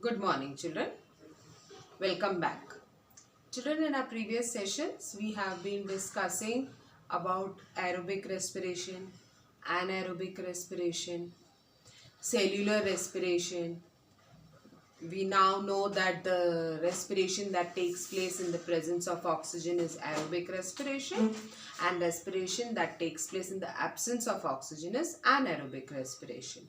Good morning, children. Welcome back. Children, in our previous sessions, we have been discussing about aerobic respiration, anaerobic respiration, cellular respiration. We now know that the respiration that takes place in the presence of oxygen is aerobic respiration, and respiration that takes place in the absence of oxygen is anaerobic respiration.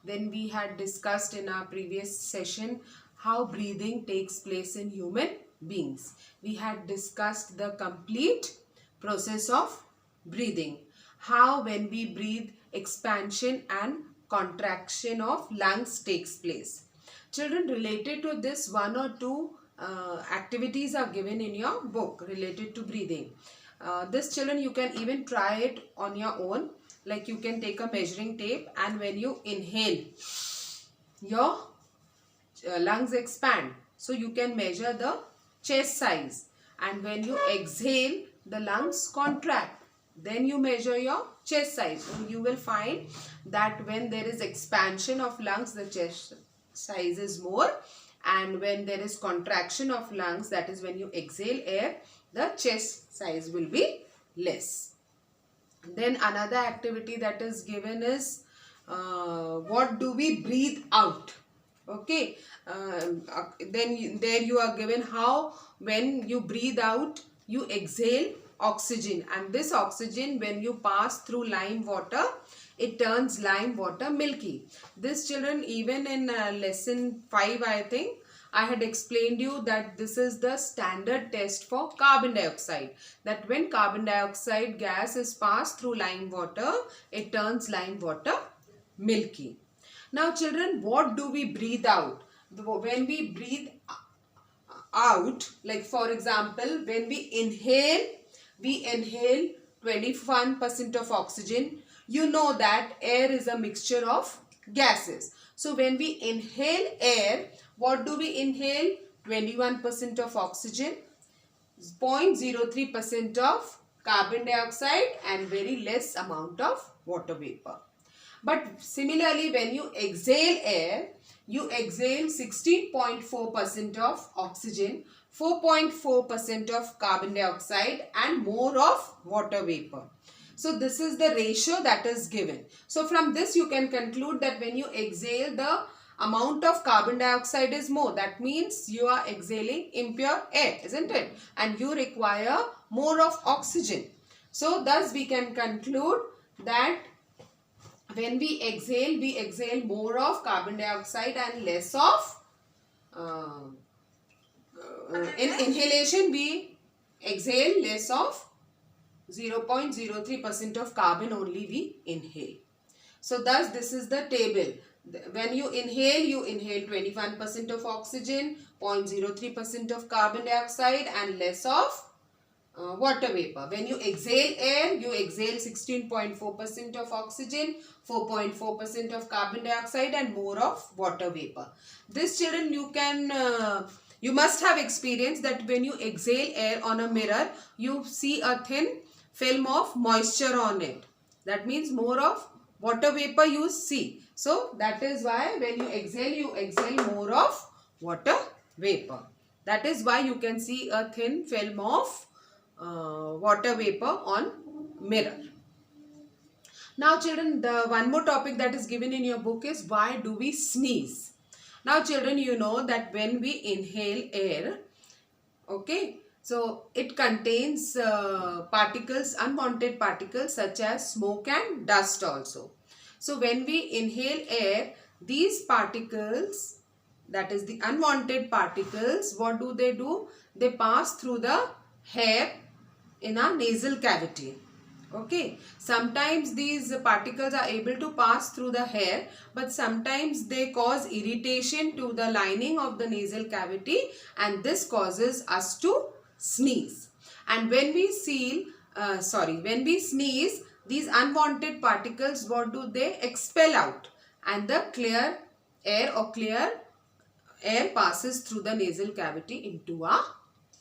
Then we had discussed in our previous session how breathing takes place in human beings. We had discussed the complete process of breathing. How when we breathe, expansion and contraction of lungs takes place. Children, related to this, one or two activities are given in your book related to breathing. This, children, you can even try it on your own. Like, you can take a measuring tape, and when you inhale, your lungs expand. So you can measure the chest size, and when you exhale, the lungs contract. Then you measure your chest size. So you will find that when there is expansion of lungs, the chest size is more, and when there is contraction of lungs, that is when you exhale air, the chest size will be less. Then another activity that is given is what do we breathe out? Okay. There you are given how when you breathe out, you exhale oxygen, and this oxygen, when you pass through lime water, it turns lime water milky. This, children, even in lesson 5, I think I had explained you that this is the standard test for carbon dioxide. That when carbon dioxide gas is passed through lime water, it turns lime water milky. Now, children, what do we breathe out? When we breathe out, like for example, when we inhale 21% of oxygen. You know that air is a mixture of gases. So when we inhale air, what do we inhale? 21% of oxygen, 0.03% of carbon dioxide, and very less amount of water vapor. But similarly, when you exhale air, you exhale 16.4% of oxygen, 4.4% of carbon dioxide, and more of water vapor. So this is the ratio that is given. So from this you can conclude that when you exhale, the amount of carbon dioxide is more. That means you are exhaling impure air, isn't it? And you require more of oxygen. So thus we can conclude that when we exhale more of carbon dioxide and less of in inhalation we exhale less of 0.03% of carbon only we inhale. So thus this is the table. When you inhale 21% of oxygen, 0.03% of carbon dioxide, and less of water vapor. When you exhale air, you exhale 16.4% of oxygen, 4.4% of carbon dioxide, and more of water vapor. This, children, you must have experienced that when you exhale air on a mirror, you see a thin film of moisture on it. That means more of water vapor you see. So that is why when you exhale more of water vapor. That is why you can see a thin film of water vapor on mirror. Now, children, the one more topic that is given in your book is why do we sneeze? Now, children, you know that when we inhale air, okay, so it contains particles, unwanted particles such as smoke and dust also. So when we inhale air, these particles, that is the unwanted particles, what do? They pass through the hair in our nasal cavity. Okay, sometimes these particles are able to pass through the hair, but sometimes they cause irritation to the lining of the nasal cavity, and this causes us to sneeze. And when we when we sneeze, these unwanted particles, what do? They expel out, and the clear air passes through the nasal cavity into our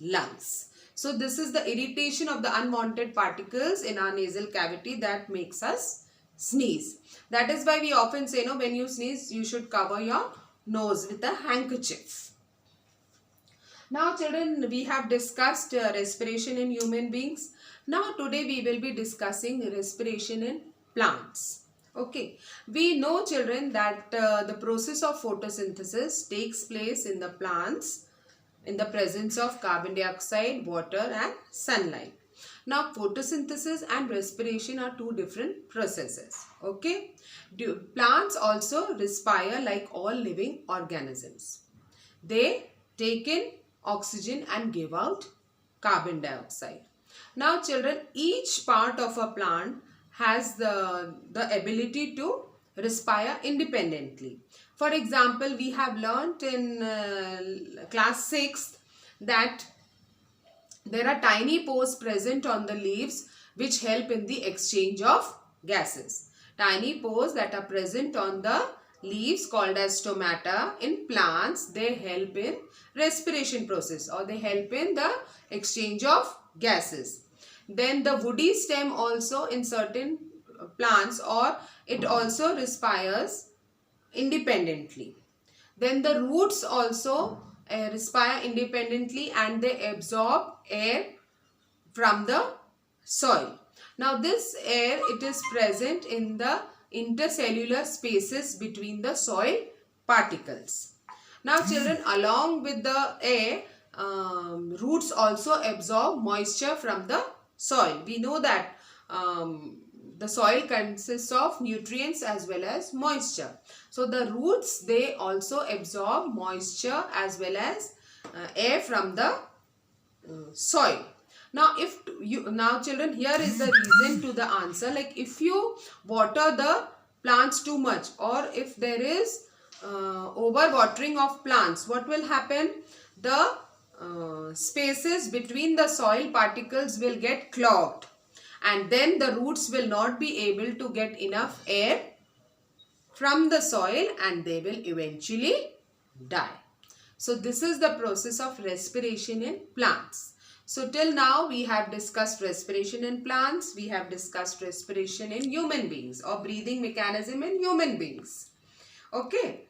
lungs. So this is the irritation of the unwanted particles in our nasal cavity that makes us sneeze. That is why we often say, no, when you sneeze, you should cover your nose with a handkerchief. Now children, we have discussed respiration in human beings. Now today we will be discussing respiration in plants. Okay, we know children that the process of photosynthesis takes place in the plants in the presence of carbon dioxide, water and sunlight. Now photosynthesis and respiration are two different processes. Okay, plants also respire like all living organisms. They take in oxygen and give out carbon dioxide. Now children, each part of a plant has the ability to respire independently. For example, we have learnt in class 6th that there are tiny pores present on the leaves which help in the exchange of gases. Tiny pores that are present on the leaves called as stomata in plants, they help in respiration process or they help in the exchange of gases. Then the woody stem also in certain plants, or it also respires independently. Then the roots also respire independently and they absorb air from the soil. Now this air, it is present in the intercellular spaces between the soil particles. Now children, along with the air, roots also absorb moisture from the soil. We know that the soil consists of nutrients as well as moisture. So the roots, they also absorb moisture as well as air from the soil. Now children, here is the reason to the answer. Like if you water the plants too much, or if there is over watering of plants, what will happen? The spaces between the soil particles will get clogged, and then the roots will not be able to get enough air from the soil and they will eventually die. So this is the process of respiration in plants. So till now we have discussed respiration in plants, we have discussed respiration in human beings or breathing mechanism in human beings. Okay.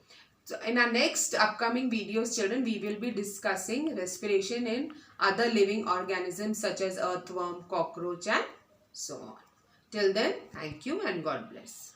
So in our next upcoming videos children, we will be discussing respiration in other living organisms such as earthworm, cockroach and so on. Till then, thank you and God bless.